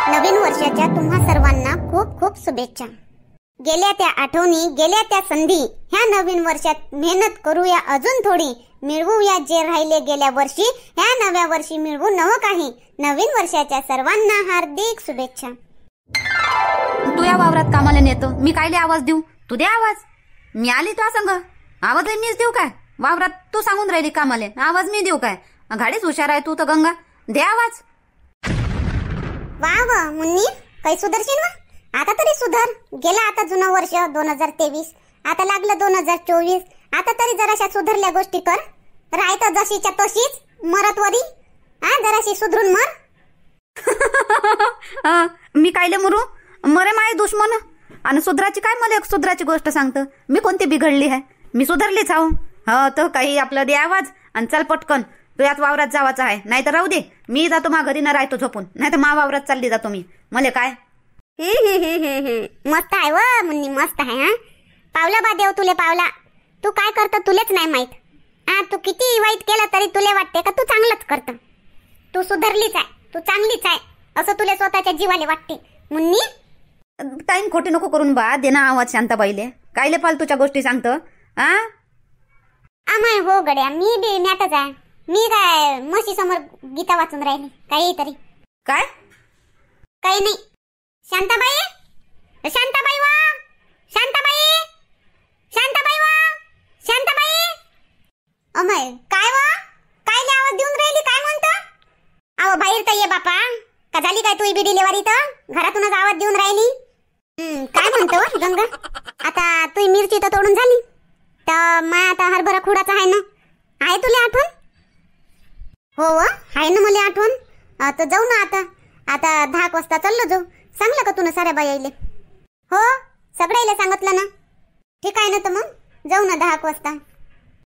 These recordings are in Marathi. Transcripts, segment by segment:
नवीन वर्षाच्या तुम्हा सर्वांना खूप खूप शुभेच्छा. गेल्या त्या आठवणी, गेल्या त्या संधी, ह्या नवीन वर्षात मेहनत करूया अजून थोडी, मिळवूया जे राहिले गेल्या वर्षी, ह्या नव्या वर्षी मिळवू नवं काही. नवीन वर्षाच्या सर्वांना हार्दिक शुभेच्छा. तू या वावरात कामाला नेतो, मी कायले आवाज देऊ? तू दे आवाज. मी आली तुझ्या संग, आवाज मीच देऊ काय? वावरात तू सांगून राहिली कामाले, आवाज मी देऊ काय? गाडीच हुशार आहे तू तर गंगा, दे आवाज. वा वा मुन्नी, काही सुधरशील वा? आता तरी सुधर. गेला आता जुनं वर्ष 2023, आता लागलं 2024. आता तरी जराशा सुधरल्या गोष्टी कर. राहत जशीच्या तशीच मरत वरी. जराशी सुधरून मर. मी कायले मरू? मरे माय दुश्मन. आणि सुधराची काय, मला एक सुधराची गोष्ट सांगतो. मी कोणती बिघडली आहे? मी सुधरलीच आहो. हो तर काही आपलं दे आवाज आणि चल पटकन. तू यात वावरात जावाचं आहे, नाही तर राहू दे. मी जातो मा घरी न राहतो झोपून, नाही तर मा वावरात चालली जातो मी. मला काय मस्त आहे व मुन्नी, मस्त आहे. हा पावला बा देव तुले पावला. तू काय करतो तुलेच नाही माहित. तू किती वाईट केलं तरी तुले वाटते का तू चांगलंच करतो. तू सुधरलीच आहे, तू चांगलीच आहे असं तुले स्वतःच्या जीवाले वाटते. मुन्नी टाइम खोटी नको करून बा, दे ना आवाज शांताबाईले. कायले फालतूच्या गोष्टी सांगतो? आम्हाय हो गड्या, मी बी मॅटच आहे. मी काय म्हशी समोर गीता वाचून राहिली काही तरी. काय काही नाही. शांताबाई, शांताबाई वा, शांताबाई, शांताबाई वा, शांताबाई. अमय काय वा, कायले आवाज देऊन राहिली? काय म्हणतो? अहो बाहेर तर ये बापा. का झाली काय तू बी डिलेवरी? तर घरातूनच आवाज देऊन राहिली. काय म्हणतो गंगा? आता तू मिरची तर तोडून झाली, तर मग आता हरभरा खुडाचा आहे ना? आहे तुला आठवण? हो व आहे ना मला आठवण. तर जाऊ ना आता. आता 10 वाजता चाललो जाऊ. सांगलं का तुला साऱ्या बाईले? हो सगळ्याला सांगितलं ना. ठीक आहे ना, तर मग जाऊ ना 10 वाजता.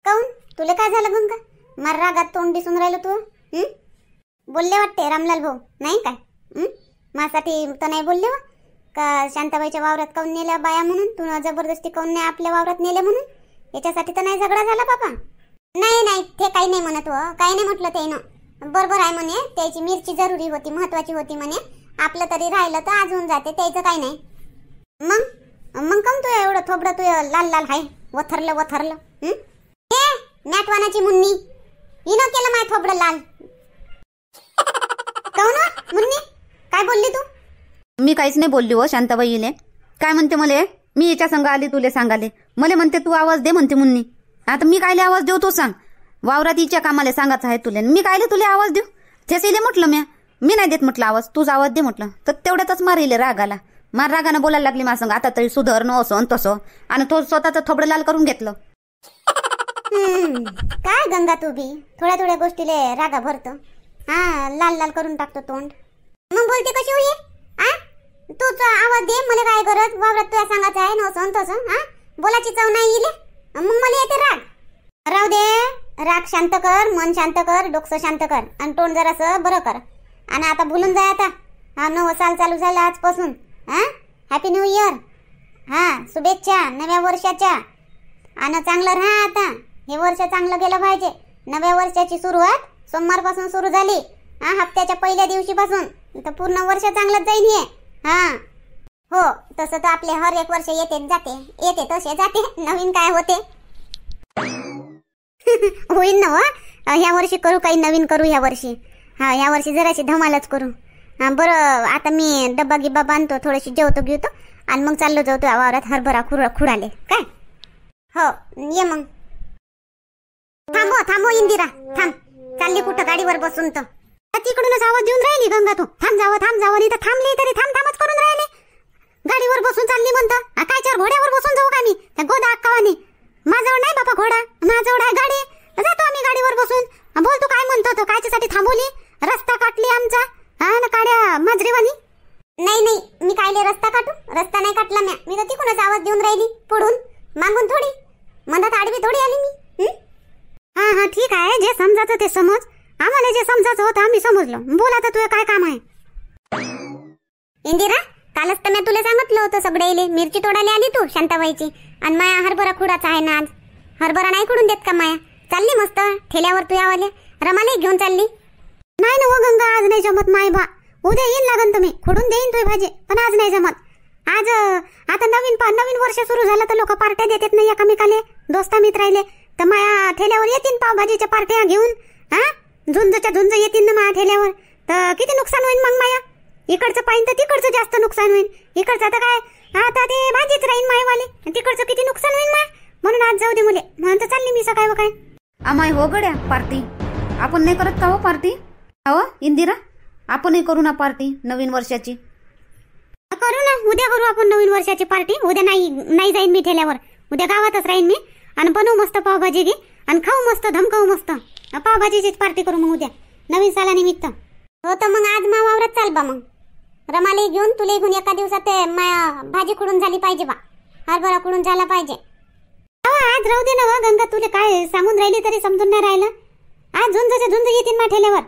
काऊन तुला काय झालं गंगा? मार रागात तोंड दिसून राहिलं तू. बोलले वाटते रामलाल भाऊ, नाही काय? माझ्यासाठी तर नाही बोलले वा का? शांताबाईच्या वावरात काऊन नेल्या बाया म्हणून? तू जबरदस्ती काऊन नाही आपल्या वावरात नेले म्हणून? याच्यासाठी तर नाही झगडा झाला बाबा? नाही नाही, ते काही नाही म्हणत हो, काही नाही म्हटलं ते ना. बरोबर आहे म्हणे, त्याची मिरची जरुरी होती, महत्वाची होती म्हणे. आपलं तरी राहिलं तर आज होऊन जाते, त्याचं काही नाही. मग काऊन तू एवढं थोबडं तू लाल लाल आहे, वथरलं? हे मॅटवानाची मुन्नी, हिनं केलं माय थोबडं लाल. काऊन मुन्नी, काय बोलली तू? मी काहीच नाही बोलली हो शांताबाईले. काय म्हणते मले? मी याच्या संग आली तुले सांगाले. मला म्हणते तू आवाज दे म्हणते मुन्नी. आता मी कायले आवाज देऊ तो सांग? वावरात हिच्या कामाला सांगायचं आहे तुले, मी कायले तुले आवाज देऊ? त्याचे म्हटलं मी नाही देत म्हटलं आवाज, तूच आवाज दे म्हटलं. तर तेवढ्यातच मारिले रागाला. मार रागानं बोलायला लागली माझ्या संग. आता तरी सुधर न असं तसं, आणि तो स्वतःचं थोबडं लाल करून घेतलं. काय गंगा तू बी थोड्या गोष्टीले रागा भरतो. लाल लाल करून टाकतो तोंड. मग बोलते कशी होई? तूच आवाज दे, मला काय गरज? वावरात तुला सांगायचं आहे ना असं तसं. बोलाची चव नाही इले, मग मला येते राग. राहू दे, राग शांत कर, मन शांत कर, डोकं शांत कर, आणि तोंड जरासं बरं कर. आणि आता भुलून जाय. आता नवं साल चालू झालं आजपासून. Happy new year. शुभेच्छा नव्या वर्षाच्या. आणि चांगलं राहा. आता हे वर्ष चांगलं गेलं पाहिजे. नव्या वर्षाची सुरुवात सोमवारपासून सुरू झाली. हप्त्याच्या पहिल्या दिवशीपासून तर पूर्ण वर्ष चांगलंच जाईल हे. हो तसं तर आपले हर एक वर्ष येते जाते, येते तसे जाते. नवीन काय होते? होईल ना. ह्या वर्षी करू काही नवीन करू ह्या वर्षी. ह्या वर्षी जराशी धमालच करू. बरं आता मी डब्बा गिब्बा बांधतो, थोडीशी जेवतो घेतो, आणि मग चाललो जाऊ तुझ्या वावरात हरभरा खुडाले. काय हो ये मग. थांबो इंदिरा, थांब. चालली कुठं गाडीवर बसून? तर तिकडूनच आवाज देऊन राहिली गंगा तू. थांब जावं नाही तर थांबली तरी थांबच करून राहिले. गाडीवर बसून चालली म्हणतं. कायच्यावर घोड्यावर बसून जाऊ का मी? गोदा अक्कावानी. माझ्यावर नाही बाबा घोडा, माझ्यावर आहे गाडी. जातो आम्ही गाडीवर बसून. बोल तू काय म्हणतो? तो कायच्यासाठी थांबवली? रस्ता काटली आमचा ना काड्या माजरीवानी. नाही मी कायले रस्ता काटू? रस्ता नाही काटला मी तर तिकडूनच आवाज देऊन राहिली. पुढून मागून थोडी, मधात आडवी थोडी आली मी. ठीक आहे, जे समजायचं ते समज. आम्हाला जे समजायचं होतं आम्ही समजलो. बोल आता तुझं काय काम आहे? इंदिरा कालच तर मी तुला सांगितलं होतं सगळ्याले मिरची तोडायला आली तू शांताबाईची. आणि माया हरभरा खुडाचा आहे ना आज. हरभरा नाही खुडून देत का माया? चालली मस्त ठेल्यावर तू यावाले रमाले घेऊन चालली. नाही ना हो गंगा, आज नाही जमत माय बा. उद्या येईन लागन तुम्ही खोडून देईन तुझी भाजी, पण आज नाही जमत. आज आता नवीन वर्ष सुरू झालं तर लोक पार्ट्या देतात नाही एकामेकाले, दोस्ता मित्राले. तर माया ठेल्यावर येतील पावभाजीच्या पार्ट्या घेऊन. हा, झुंजच्या झुंज येतील ना माया ठेल्यावर. तर किती नुकसान होईल मग माया. इकडचं पाहिजे तर तिकडचं जास्त नुकसान होईल. इकडचं आता काय, आता ते भाजीच राहीन मायवाले, तिकडचं किती नुकसान होईल माय. म्हणून आज जाऊ दे मुले, म्हणून तर चालली मी सकाळी. काय आमाय हो गड्या पार्टी आपण नाही करत का हो पार्टी? हो इंदिरा, आपणही करू ना पार्टी नवीन वर्षाची. करू ना, उद्या करू आपण नवीन वर्षाची पार्टी. उद्या नाही जाईन मी ठेल्यावर, उद्या गावातच राहीन मी. आणि बनवू मस्त पावभाजी घे आणि खाऊ मस्त, धमकावू मस्त. पावभाजीचीच पार्टी करू मग उद्या नवीन सालानिमित्त. हो तर मग आज मा वावरात चाल बा. मग रमाला घेऊन तुला घेऊन एका दिवसात भाजी खुडून झाली पाहिजे बा, हरभरा खुडून झाला पाहिजे. आज राहू दे ना वा गंगा, तुला काय सांगून राहिली तरी समजून नाही राहिलं. आज झुंज येतील मा ठेल्यावर.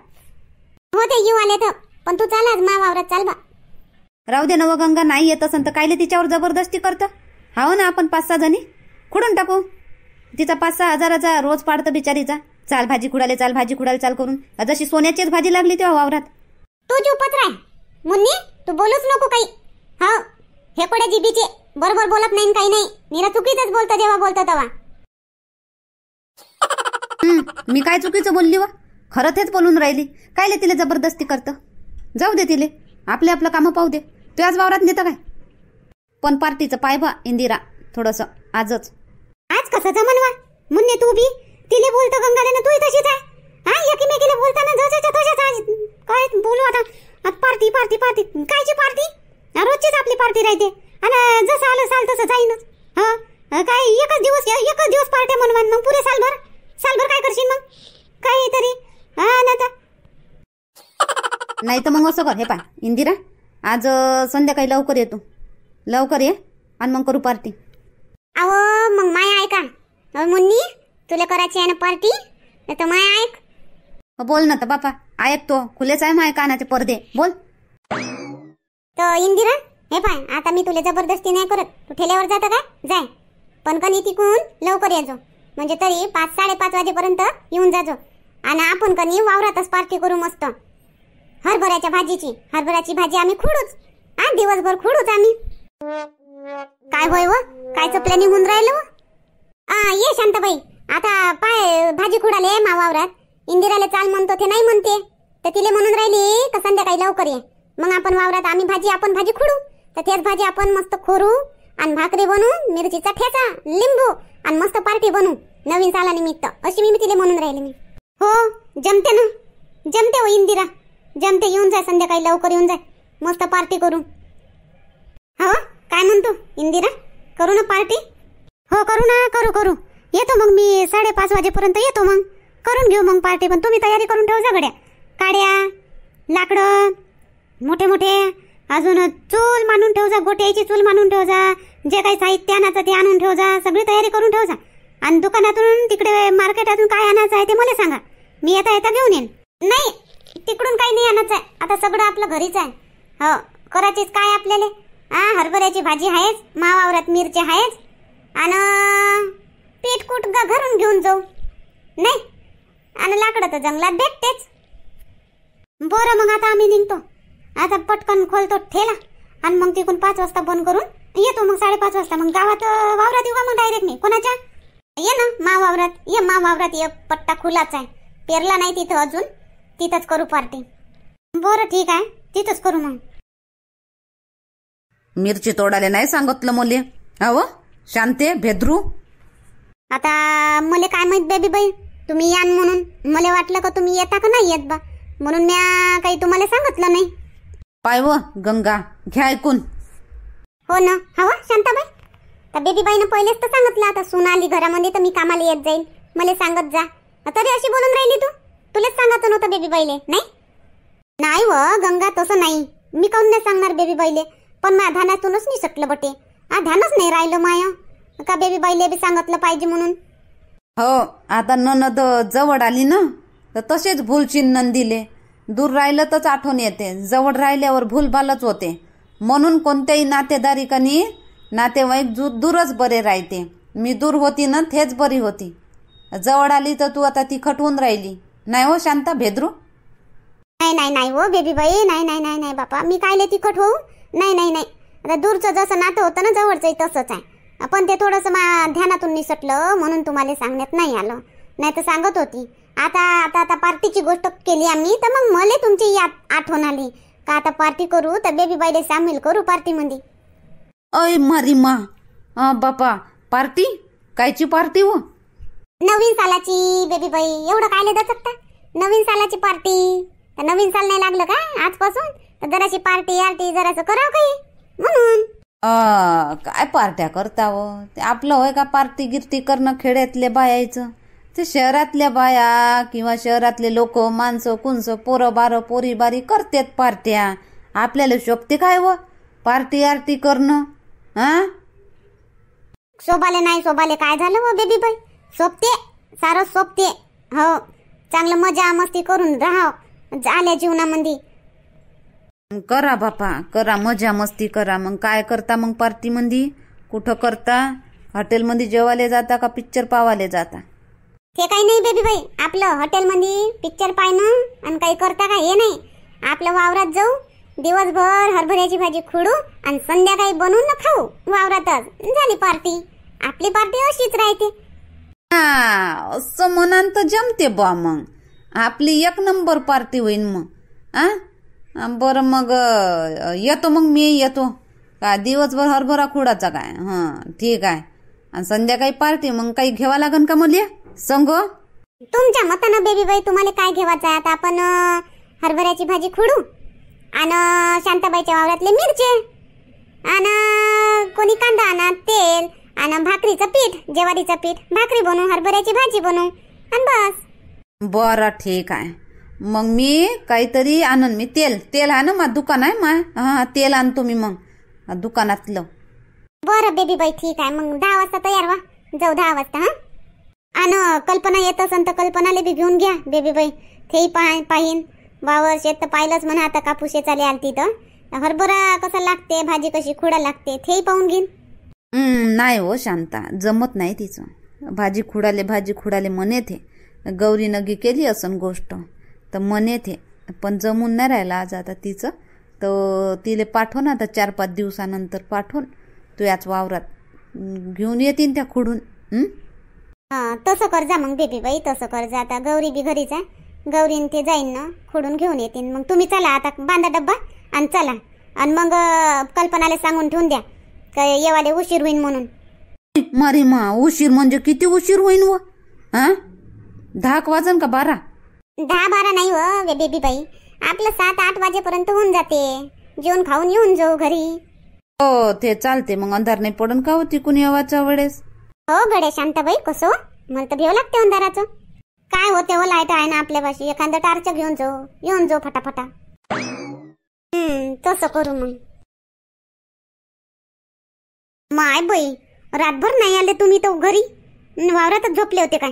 हो ते येऊ आले तर, पण तू चाल आज मा वावरात चाल बा. राहू दे नव गंगा, नाही येत असं तर कायले तिच्यावर जबरदस्ती करतं. हो ना, आपण 5-6 जणी खुडून टाकू. तिचा 5-6 हजाराचा रोज पाडतं बिचारीचा. चाल भाजी खुडाले, चाल भाजी खुडाले, चाल करून. जशी सोन्याचीच भाजी लागली तेव्हा वावरात. तू चुपच राह मुन्नी, तू बोलूच नको काही. हा, हे कोड्या जीबीचे बरोबर बोलत नाही काही नाही, मीरा चुकीचंच बोलतो जेव्हा बोलतो तेव्हा. मी काय चुकीचं बोलली व? खरं तेच बोलून राहिली. कायले तिला जबरदस्ती करतं? जाऊ दे तिले, आपलं कामं पाहू दे. तू आज वावरात नेतं काय? पण पार्टीचं पाय बा इंदिरा थोडंसं आजच. आज कसं जमनवा मुन्ने, तू बी तिले बोलतो गंगाले ना, तूही तशीच आहे. हा, एकीमेकीला बोलताना जशाच्या तशाच आज काय बोलू आता. पार्टी कायची पार्टी? रोजचीच आपली पार्टी राहते. आणि जसं आलं साल तसं जाईनच. हा, काय एकच दिवस पार्ट्या म्हणून मग पुरे सालभर काय करशील मग काहीतरी. हा ना, नाही तर मग असं कर, हे पाय इंदिरा, आज संध्याकाळी लवकर येतो, लवकर ये आणि मग करू पार्टी. अहो मग माय ऐका मुन्नी, तुला करायची आहे ना पार्टी, तर माय ऐक. बोल ना तर बापा, ऐकतो. खुलेच आहे माय कानाचे पडदे, बोल. तर इंदिरा, हे पाय आता मी तुला जबरदस्ती नाही करत. तू ठेल्यावर जातं का जाय, पण कधी तिकून लवकर यायचो, म्हणजे तरी 5-5:30 वाजेपर्यंत येऊन जाजो. आणि आपण कधी वावरातच पार्टी करू मस्त. हरभऱ्याची भाजी आम्ही खुडूच. आज दिवसभर खुडूच आम्ही. काय होय व, कायचं प्लॅनिंग होऊन राहिलं व? ये शांताबाई, आता पाय भाजी खुडाले मा वावरात. इंदिराला चाल म्हणतो ते नाही म्हणते, तर तिले म्हणून राहिली का संध्याकाळी लवकर ये. मग आपण वावरात आपण भाजी खुडू. तर तेच भाजी आपण मस्त खोरू आणि भाकरी बनवू, मिरचीचा ठेचा, लिंबू आणि मस्त पार्टी बनवू नवीन सालानिमित्त. अशी मी तिले म्हणून राहिली मी. हो जमते ना, जमते हो इंदिरा, जमते. येऊन जाय संध्याकाळी लवकर, येऊन जाय, मस्त पार्टी करू. हो काय म्हणतो इंदिरा, करू ना पार्टी? हो करू ना, करू. येतो मग मी 5:30 वाजेपर्यंत येतो. मग करून घेऊ मग पार्टी. पण तुम्ही तयारी करून ठेव जा गड्या. काड्या, लाकडं मोठे अजून चूल मांडून ठेव जा, गोट्याची चूल मांडून ठेव जा. जे काही साहित्य आणायचं ते आणून ठेव जा, सगळी तयारी करून ठेव जा. आणि दुकानातून तिकडे मार्केटातून काय आणायचं आहे ते मला सांगा, मी येता घेऊन येईन. नाही तिकडून काही नाही आणायचं आहे, आता सगळं आपलं घरीच आहे. हो करायचीच काय आपल्याला. हरभऱ्याची भाजी आहेच, मावावरात मिरची आहेच, आणि पीठ कूट घरून घेऊन जाऊ. नाही आणि लाकडं तर जंगलात भेटतेच. बरं मग आता आम्ही निघतो. आता पटकन खोलतो ठेला आणि मग तिकून 5 वाजता बंद करून येतो. मग 5:30 वाजता मग गावात वावरात येऊ का मग डायरेक्ट? मी कोणाच्या ये ना मा वावरात ये. पट्टा खुलाच आहे, पेरला नाही तिथं अजून, तिथंच करू पार्टी. बरं ठीक आहे, तिथंच करू. मग मिरची तोडाले नाही सांगितलं मुले. अहो शांते भेद्रू, आता मला काय माहित बेबी बाई, तुम्ही यान म्हणून. मला वाटलं का तुम्ही येता का नाही येत बा, म्हणून मी काही तुम्हाला सांगितलं नाही. पाय व गंगा, घ्या ऐकून. हो ना, हवा शांताबाई, तर बेबी बाईनं पहिलेच तर सांगितलं. आता सून आली घरामध्ये तर मी कामाला येत जाईल, मला सांगत जा. तरी अशी बोलून राहिली तू. तुलाच सांगायचं नव्हतं बेबी बाईले? नाही व गंगा, तसं नाही. मी काऊन नाही सांगणार बेबी बाईले, पण माझ्या ध्यानातूनच नाही सकलं बटे. ध्यानच नाही राहिलं माया का बेबी बाईले बी सांगितलं पाहिजे म्हणून. हो आता ननद जवळ आली ना, तर तसेच भूलचिन्ह दिले. दूर राहिलं तरच आठवण येते, जवळ राहिल्यावर भूलभालच होते. म्हणून कोणत्याही नातेदारिकांनी नातेवाईक दूरच बरे राहते. मी दूर होती ना, तेच बरी होती. जवळ आली तर तू आता ती खटवून राहिली. नाही हो शांता भेद्रू? नाही नाही नाही हो बेबी बाई, नाही नाही नाही नाही बापा, मी कायले तिखट होऊ? नाही नाही नाही. आता दूरचं जसं नातं होतं ना जवळचंही तसंच आहे. पण ते थोडंसं ध्यानातून निसटलं म्हणून तुम्हाला सांगण्यात नाही आलं, नाही तर सांगत होती. आता आता आता पार्टीची गोष्ट केली आम्ही तर मग मला तुमची आठवण आली का आता पार्टी करू तर बेबी बाईला सामील करू पार्टीमध्ये. अय मारी मा, बापा पार्टी? कायची पार्टी हो? नवीन सालाची बेबी बाई, एवढं कायले दचकता? नवीन सालाची पार्टी. तर नवीन साल नाही लागलं का आजपासून? तर जराशी पार्टी आरटी जरासं करावं काही म्हणून. काय पार्ट्या करता हो? ते आपलं होय का पार्टी गिरती करणं खेड्यातल्या बायाचं? ते शहरातल्या बाया किंवा शहरातले लोक माणसं कुणसं पोरं बारं पोरी बारी करतात पार्ट्या. आपल्याला शोभते काय व पार्टी आरटी करणं? शोभाले नाही शोभाले काय झालं व बेबी बाई? सोबते, सारं सोबते. हो, चांगलं मजा मस्ती करून राहाव झाल्या जीवनामध्ये. करा बापा करा, मजा मस्ती करा. मग काय करता मग पार्टी मध्ये? कुठं करता? हॉटेलमध्ये जेवायला जाता का पिक्चर पावाले जाता? ते काही नाही बेबी बाई, आपलं हॉटेलमध्ये पिक्चर पाहणं आणि काही करता का हे नाही. आपलं वावरात जाऊ, दिवसभर हरभऱ्याची भाजी खुडू आणि संध्याकाळी बनवून न खाऊ वावरातच. झाली पार्टी. आपली पार्टी अशीच राहते. असं म्हणान तर जमते बा. मग आपली एक नंबर पार्टी होईन मग. बरं मग येतो, मग मी येतो का दिवसभर हरभरा खुडाचा काय? ठीक आहे. आणि संध्याकाळी पार्टी मग काही घ्यावा लागन का मला संग? तुमच्या मतानं बेबी बाई, तुम्हाला काय घ्यावाचं आहे? आता आपण हरभऱ्याची भाजी खुडू आणि शांताबाईच्या वावरातले मिरचे आणि कोणी कांदा आणा, तेल आणि भाकरीचं पीठ, ज्वारीचं पीठ, भाकरी बनवू, हरभऱ्याची भाजी बनवू आणि बस. बरं ठीक आहे. मग मी काहीतरी आणन. मी तेल आहे ना, माझं दुकान आहे मा. तेल आणतो मी मग दुकानातलं. बरं बेबी बाई ठीक आहे. मग 10 वाजता तयार व्हा, जाऊ 10 वाजता. आणि कल्पना येत असन तर कल्पनाला बी घेऊन घ्या बेबी बाई. तेही पाहीन वावर शेत तर पाहिलंच म्हणा. आता कापूस चाले आलती तर हरभरा कसा लागते, भाजी कशी खुडा लागते तेही पाहून घेईन. नाही हो शांता, जमत नाही तिचं. भाजी खुडाले म्हणे थे. गौरी नगी केली असन गोष्ट तर म्हणे थे, पण जमून नाही राहिला आज आता तिचं. तर तिले पाठव ना आता 4-5 दिवसानंतर पाठवून तू याच वावरात घेऊन येतील त्या खुडून. तसं कर जा मग बेबी बाई, तसं कर जा. आता गौरी बी घरीच आहे, गौरीन ते जाईन ना खुडून घेऊन येतील. मग तुम्ही चला आता, बांधा डब्बा आणि चला. आणि मग कल्पनाला सांगून ठेवून द्या का येवाले उशीर होईन म्हणून. मारी मा, उशीर म्हणजे किती उशीर होईन व? 10 वाजन का 12? 10-12 नाही हो बेबी बाई, आपलं 7-8 वाजेपर्यंत होऊन जाते. जेवण खाऊन येऊन जाऊ घरी. हो ते चालते. मग अंधार नाही पडन का होती कुणी येवाच्या वेळेस? हो गड्या शांताबाई, कसं मला तर भेव लागते अंधाराचं. काय होते हो, लाईट आहे ना आपल्यापाशी. एखादं टार्च घेऊन येऊन जाऊ फटाफटा. तसं करू मग. माय बाई, रातभर नाही आले तुम्ही तर घरी? वावरातच झोपले होते काय?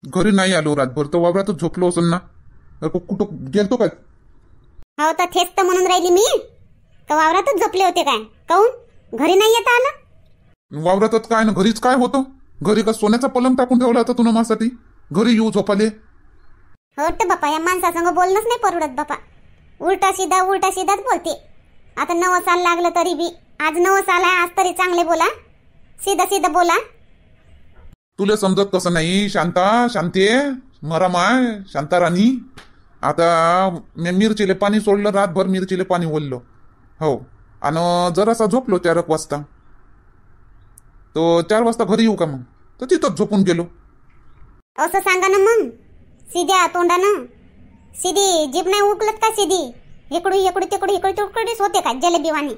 घरी नाही आलो रातभर, तर वावरातच झोपलो असेल ना. कुठं गेलतो काय? हो तर तेच तर म्हणून राहिली मी, का वावरातच झोपले होते काय? काहून घरी नाही येता आलं? वावरातच काय ना, घरीच काय होतं? घरी का सोन्याचा पलंग टाकून ठेवला होता तुला माझ्यासाठी? घरी येऊ झोपाले? हो तर बापा, या माणसासंग बोलणंच नाही परवडत बापा. उलटा सीधाच बोलते. आता 9 साल लागलं तरी बी. आज 9 साल आहे, आज तरी चांगले बोला, सीधा बोला. तुला समजत कसं नाही शांते मरा माय शांता राणी. आता मी मिरचीले पाणी सोडलं, रातभर मिरचीले पाणी ओललं. हो, आणि जरासा झोपलो 4 वाजता. तो 4 वाजता घरी येऊ का मग? तर तिथंच झोपून गेलो. असं सांगा ना मग, सीध्या तोंडानं. सीधी जीभ नाही उकलत का? सीधी इकडू तिकडूच होते का जलेबीवाणी?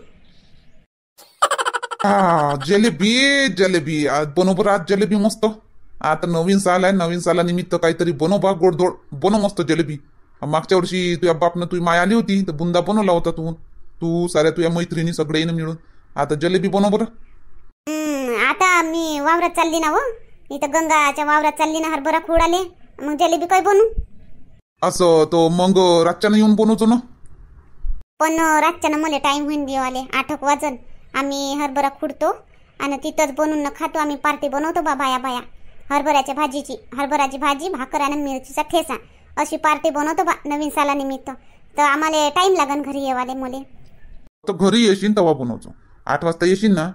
जलेबी आज बनव. आज जलेबी मस्त. आता नवीन साल आहे, नवीन सालानिमित्त काहीतरी बनव गोडधोड बनव मस्त जलेबी. मागच्या वर्षी तुझ्या बापनं तुझी माय आली होती तर बुंदा बनवला होता तू साऱ्या तुझ्या मैत्रिणी सगळे मिळून. आता जलेबी बनव बरं. आता मी वावरात चालली ना, इथं गंगाच्या वावरात चालली ना हरभरा खुडाले. मग जलेबी काय बनवू? असं तो मग रातच्यानं येऊन बनवतो ना. पण रातच्यानं मला टाइम होईन देवाले, 8 वाजन. आम्ही हरभरा खुडतो आणि तिथंच बनवून खातो. आम्ही पार्टी बनवतो बाया हरभऱ्याची भाजी, भाकर आणि मिरचीचा ठेसा अशी पार्टी बनवतो बा नवीन सालानिमित्त. तर आम्हाला टाइम लागन घरी येवाले मुले. तर घरी येशील तेव्हा बनवतो. 8 वाजता येशील ना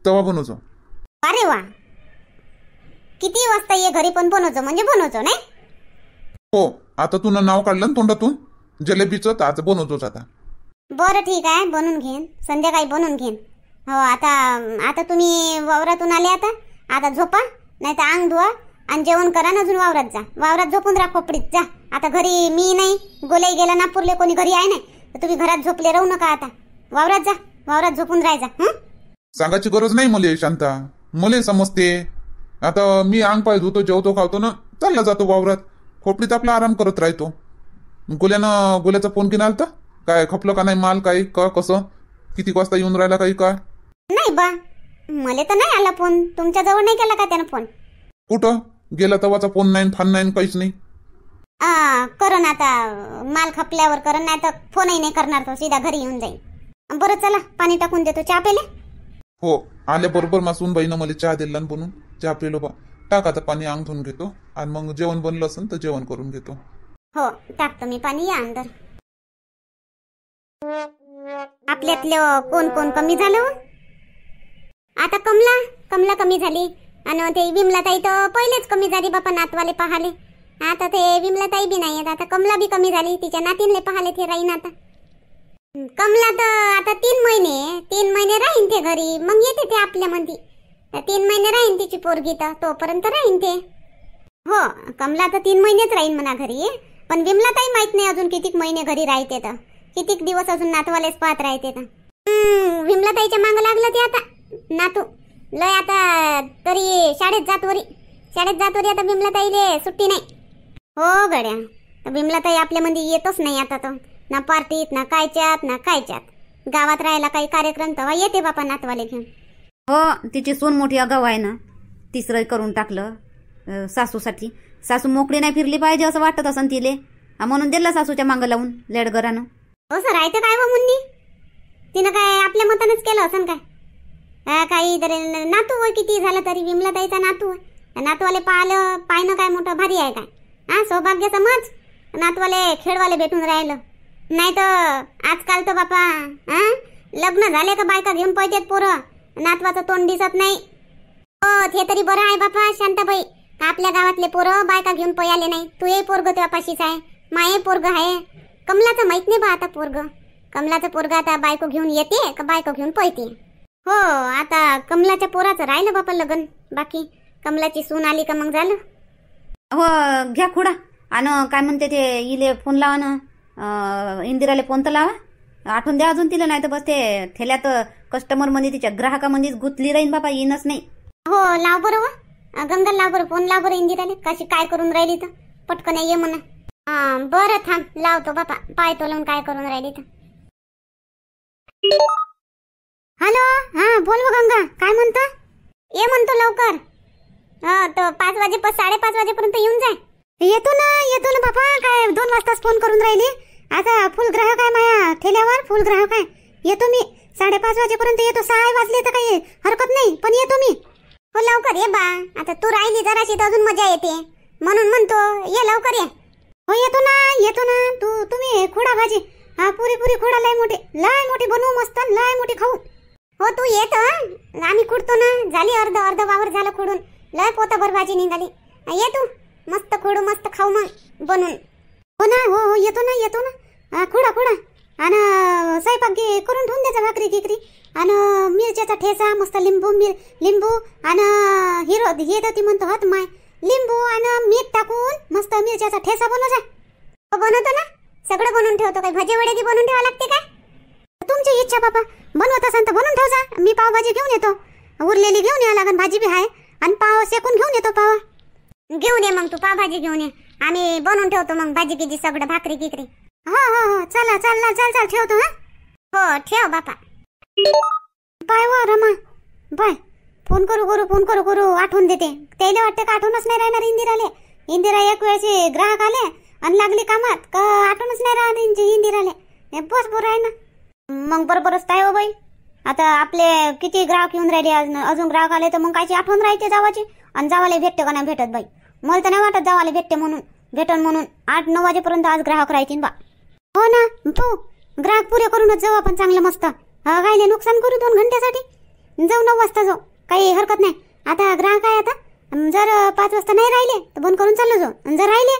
तेव्हा बनवतो. अरे वा, किती वाजता ये घरी पण बनवतो म्हणजे बनवतो नाही. हो, आता तू नाव काढलं ना तोंडातून जलेबीचं, तर आज बनवतोच आता. बरं ठीक आहे, बनवून घेईन, संध्याकाळी बनवून घेईन. हो, आता तुम्ही वावरातून आले, आता झोपा, नाही तर अंग धुवा आणि जेवण करा ना. अजून वावरात जा, वावरात झोपून राहा खोपडीत जा. आता घरी मी नाही, गोलाई गेला नागपूरले, कोणी घरी आहे नाही, तर तुम्ही घरात झोपले राहू नका. आता वावरात जा, वावरात झोपून राहायचा. सांगायची गरज नाही मले शांता, मले समजते. आता मी अंग पाय धुतो, जेवतो, खावतो ना, चालला जातो वावरात. खोपडीत आपला आराम करत राहतो. गोल्याचा फोन केला आलता काय, खपलं का नाही माल, काही का कसं, किती वाजता येऊन राहिला काही काय? नाही बा, मला तर नाही आला फोन. तुमच्या जवळ नाही केला का त्यानं फोन? कुठं गेला तवाचा फोन नाही, फान नाही, काहीच नाही. करण आता माल खपल्यावर करण, नाही तर फोनही नाही करणार तो, सीधा घरी येऊन जाईल. बरं चला, पाणी टाकून देतो. चहा पेले? हो, आल्या बरोबर मासून बाईनं मला चहा दिला बनून, चहा पेलो बा. टाक आता पाणी, अंग धुवून घेतो आणि मग जेवण बनलं असेल तर जेवण करून घेतो. हो, टाकतो मी पाणी, या अंदर. आपल्यातलं कोण कोण कमी झालं? आता कमला कमी झाली आणि ते विमलाताई तर पहिलेच कमी झाली बापा, नातवाले पाहाले. आता ते विमलाताई बी नाही, आता कमला बी कमी झाली, तिच्या नातीनले पाहाले ते राहीन. आता कमला तर आता 3 महिने राहीन ते घरी, मग येते ते आपल्या मध्ये. 3 महिने राहीन तिची पोरगी, तर तोपर्यंत राहीन ते. हो, कमला तर 3 महिनेच राहीन म्हणा घरी. पण विमलाताई माहित नाही अजून कितीक महिने घरी राहते, तर कितीक दिवस अजून नातवालेच पाहत राहते. तर विमलाताईच्या मागं लागलं ते आता नातू लय. आता तरी शाळेत जातवरी आता विमलाताईले सुट्टी नाही. हो गड्या, विमलाताई आपल्या मध्ये येतच नाही आता, तर ना पार्टीत ना कायच्यात. गावात राहायला काही कार्यक्रम तेव्हा येते बापा नातवाले घेऊन. हो, तिची सून मोठी अगाव आहे ना, तिसरं करून टाकलं सासूसाठी. सासू मोकळी नाही फिरली पाहिजे असं वाटत असं तिले, म्हणून दिलं सासूच्या मागं लावून लेडगरानं. हो सर, राहतं काय व मुन्नी, तिनं काय आपल्या मतानच केलं असं काय. काही तरी नातू होय, किती झालं तरी विमलाताईचा नातू होय. नातवाले पाहणं काय मोठं भारी आहे काय? सौभाग्य समज, नातवाले खेळवाले भेटून राहिलं. नाही तर आजकाल तर बापा लग्न झाले का बायका घेऊन पळतात पोरं, नातवाचं तोंड दिसत नाही. हो, ते तरी बरं आहे बापा शांताबाई, आपल्या गावातले पोरं बायका घेऊन पळाले नाही. तू हे पोरग तुझ्यापाशीच आहे, माये पोरग आहे. कमलाचं माहित नाही बा आता कमलाचं पोरग आता बायको घेऊन येते का बायको घेऊन पळते. हो, आता कमलाच्या पोराचं राहिलं बापा लग्न बाकी. कमलाची सून आली का मग झालं. हो, घ्या खुडा. आणि काय म्हणते ते, इले फोन लावा ना, इंदिराले फोन तर लावा, आठवून द्या अजून तिला. नाही तर बस ते थेल्यात कस्टमर मध्ये, तिच्या ग्राहकामध्येच गुंतली राहीन बाबा, येणच नाही. हो, लाव बरं व गंगा, लाव बरं फोन, लाव बरं इंदिराले. कशी काय करून राहिली तर पटकन ये म्हणा. बरं थांब, लावतो बापा, पाय तोलून काय करून राहिली तर. हॅलो, बोल व गंगा, काय म्हणतो? ये म्हणतो लवकर. तर 5:30 वाजेपर्यंत येऊन जाय. येतो ना बापा, काय 2 वाजताच फोन करून राहिली. आता फुल ग्राहक आहे माया ठेल्यावर, फुल ग्राहक आहे. येतो मी 5:30 वाजेपर्यंत येतो. 6 वाजले तर काही हरकत नाही, पण येतो मी. हो, लवकर ये बा, आता तू राहिली जराशी तर अजून मजा येते, म्हणून म्हणतो ये लवकर ये. हो, येतो ना. तुम्ही खोडा भाजी, पुरी खोडा, लय मोठी बनवू, मस्त लय मोठी खाऊ. हो, तू येत, आम्ही खुडतो ना. झाली अर्ध वावर झालं खुडून, लय पोताभर भाजी निघाली. ये तू, मस्त खोडू, मस्त खाऊ मग बनून. हो ना, हो येतो ना. खुडा आणि स्वयंपाक करून ठेवून द्यायचा, भाकरी गिकरी आणि मिरच्याचा ठेसा, मस्त लिंबू आणि हिरो हे तर ती म्हणतो हात माय, लिंबू आणि मीठ टाकून मस्त मिरच्याचा ठेसा बनवजा. बनवतो ना, सगळं बनवून ठेवतो. काही भजे वडे की बनवून ठेवा लागते काय? तुमची इच्छा बाबा, बनवत असाल तर बनवून ठेवजा. मी पावभाजी घेऊन येतो, उरलेली घेऊन या लागन, भाजी बी आहे आणि पाव शेकून घेऊन येतो. पाव घेऊन ये मग, तू पावभाजी घेऊन ये, आम्ही बनवून ठेवतो मग भाजी गिजी सगळं, भाकरी गिकरी. हो, चला चाल ठेवतो. हो, ठेव बापा. बाय वा रमा, बाय. फोन करू आठवण देते. त्याला वाटतं का आठवणच नाही राहणार इंदिरा एक वेळेस ग्राहक आले आणि लागली कामात का आठवणच नाही राहणार इंदिराले. बस बरं आहे ना, मग बरोबरच आहे हो बाई. आता आपले किती ग्राहक येऊन राहिले, अजून ग्राहक आले तर मग कायची आठवण राहते जावाची. आणि जावाले भेटते का नाही भेटत बाई, मला तर नाही वाटत जावाले भेटते म्हणून. भेटन म्हणून 8-9 वाजेपर्यंत आज ग्राहक राहतील बा. हो ना तू ग्राहक पुरे करूनच जाऊ आपण चांगलं मस्त. गायले नुकसान करू 2 घंट्यासाठी जाऊ 9 वाजता जाऊ काही हरकत नाही. आता ग्राहक आहे आता जर 5 वाजता नाही राहिले तर बंद करून चाललो जाऊ. जर राहिले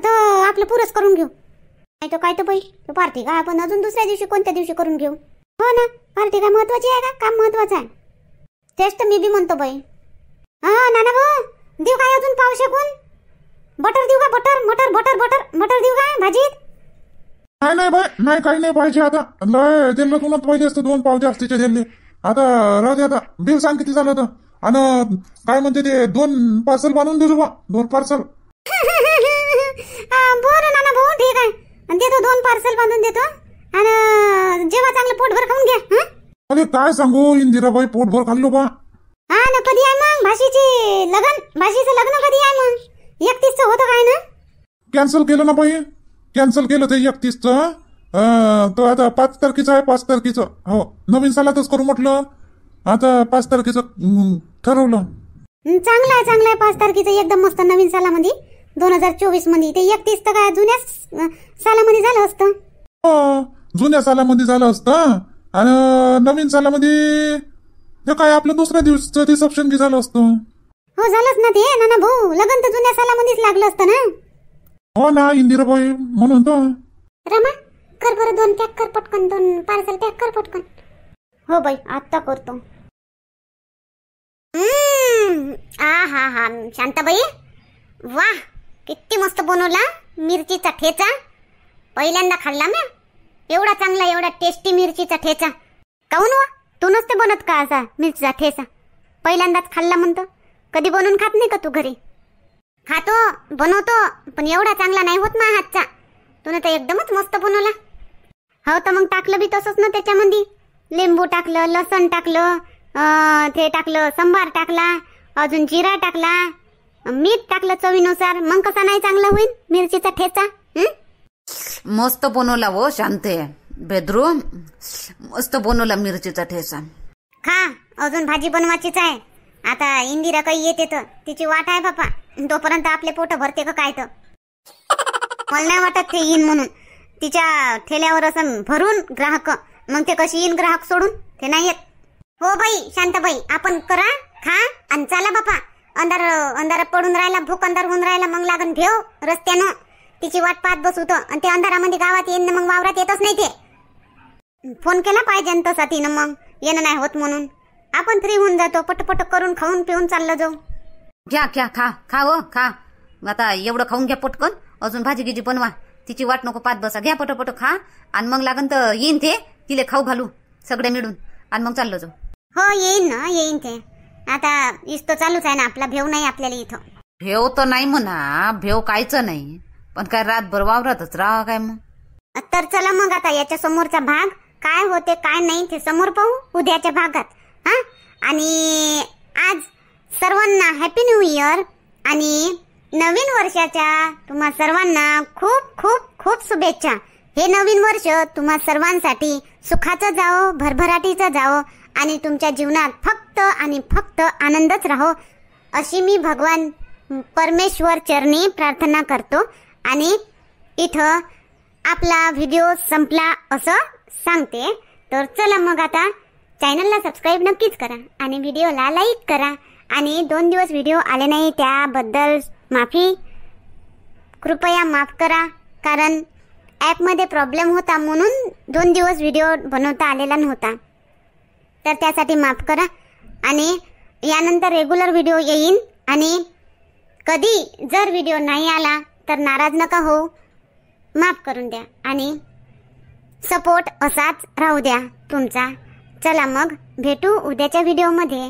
तर आपलं पुरंच करून घेऊ. नाही तर काय तर बाई तो पार्टी का आपण अजून दुसऱ्या दिवशी कोणत्या दिवशी करून घेऊ. हो ना पार्टी काय महत्वाची आहे का काम महत्वाचं आहे. तेच तर मी बी म्हणतो बाई. नाना भाऊ देऊ काय अजून पाव शेकून बटर देऊ का बटर मटर बटर बटर बटर देऊ का भाजीत. नाही बाय नाही काही नाही पाहिजे आता लय दिलं तुला पाहिजे असतं 2 पाव जास्तीचे दिले. आता राहू दे आता बिल सांग किती झालं तर. आणि काय म्हणते ते 2 पार्सल बांधून देतो बा 2 पार्सल. बरं नाना भाऊ ठीक आहे देतो 2 पार्सल बांधून देतो. आणि जेव्हा चांगलं पोटभर खाऊन घ्या. अरे काय सांगू इंदिराबाई पोटभर खाल्लो बा. हा ना कधी आहे मग भाषीचं लग्न कधी आहे मग. 31 होतं काय ना. कॅन्सल केलं ना बाई कॅन्सल केलं ते 31चं. तो आता 5 तारखेचं आहे 5 तारखेचं. हो नवीन सालातच करू म्हटलं. आता 5 तारखेचं ठरवलं. चांगलं आहे 5 तारखेचं एकदम मस्त नवीन सालामध्ये 2024 मध्ये. ते 31 तर काय जुन्या सालामध्ये झालं असतं. जुन्या सालामध्ये झालं असतं आणि नवीन सालामध्ये ते काय आपलं दुसऱ्या दिवसाचं रिसेप्शन की झालं असतं. हो झालंच ना ते नाना भाऊ लग्न तर जुन्या सालामध्येच लागलं असतं ना. हो ना इंदिराबाई म्हणून तर. रमा कर बरं 2 पॅक कर पटकन 2 पार्सल पॅक कर पटकन. हो बाई आत्ता करतो. हा शांताबाई वाह किती मस्त बनवला मिरचीचा ठेचा. पहिल्यांदा खाल्ला मी एवढा चांगला एवढा टेस्टी मिरचीचा ठेचा. काहून वा तू नसते बनत का असा मिरचीचा ठेचा. पहिल्यांदाच खाल्ला म्हणतो. कधी बनवून खात नाही का तू घरी. खातो बनवतो पण एवढा चांगला नाही होत माझ्या हातचा. तूने तर एकदमच मस्त बनवला. हो तर मग टाकलं बी तसंच ना त्याच्यामध्ये. लिंबू टाकलं लसण टाकलं ते टाकलं संभार टाकला अजून जिरा टाकला मीठ टाकलं चवीनुसार. मग कसा नाही चांगला होईल मिरचीचा ठेचा. मस्त बनवला हो शांते बेदरू मस्त बनवला मिरचीचा ठेचा. खा अजून भाजी बनवायचीच आहे. आता इंदिरा काही येते तर तिची वाट आहे बापा. तोपर्यंत आपले पोट भरते का काय तर. मला नाही वाटत ते येईन म्हणून. तिच्या ठेल्यावर असं भरून ग्राहक मग ते कशी येईन ग्राहक सोडून ते नाही येत. हो बाई शांताबाई आपण करा खा आणि चला बापा. अंधार पडून राहिला भूक अंधार होऊन राहिला मग लागन भेव रस्त्यानं. तिची वाट पाहत बसू आणि ते अंधारामध्ये गावात येईन मग वावरात येतच नाही ते. फोन केला पाहिजे तसा तिनं मग येणं नाही होत म्हणून. आपण फ्री होऊन जातो पटपट करून खाऊन पिऊन चाललं जाऊ. घ्या खा हो खा. आता एवढं खाऊन घ्या पटकन. अजून भाजी गिजी बनवा. तिची वाट नको पाहत बसा. घ्या पटपट खा आणि मग लागन तर येईन ते तिले खाऊ घालू सगळे मिळून आणि मग चाललो जाऊ. हो येईन ते. आता इस्तो चालूच आहे ना आपला. भेव नाही आपल्याला इथं. भेव तर नाही म्हणा भेव कायचं नाही पण काय रातभर वावरातच राहा काय मग. तर चला मग आता याच्या समोरचा भाग काय होते काय नाही ते समोर पाहू उद्याच्या भागात. आणि आज सर्वांना हॅपी न्यू इयर आणि नवीन वर्षाच्या तुम्हा सर्वांना खूप खूप खूप शुभेच्छा. हे नवीन वर्ष तुम्हा सर्वांसाठी सुखाचं जावो भरभराटीचं जावो आणि तुमच्या जीवनात फक्त आणि फक्त आनंदच राहो अशी मी भगवान परमेश्वर चरणी प्रार्थना करतो. आणि इथं आपला व्हिडिओ संपला असं सांगते. तर चला मग आता चॅनलला सबस्क्राईब नक्कीच करा आणि व्हिडिओला लाईक करा. आणि 2 दिवस व्हिडिओ आले नाही त्याबद्दल माफी कृपया माफ करा. कारण ॲपमध्ये प्रॉब्लेम होता म्हणून 2 दिवस व्हिडिओ बनवता आलेला नव्हता. तर त्यासाठी माफ करा. आणि यानंतर रेग्युलर व्हिडिओ येईन. आणि कधी जर व्हिडिओ नाही आला तर नाराज नका हो. माफ करून द्या आणि सपोर्ट असाच राहू द्या तुमचा. चला मग भेटू उद्याच्या व्हिडिओमध्ये.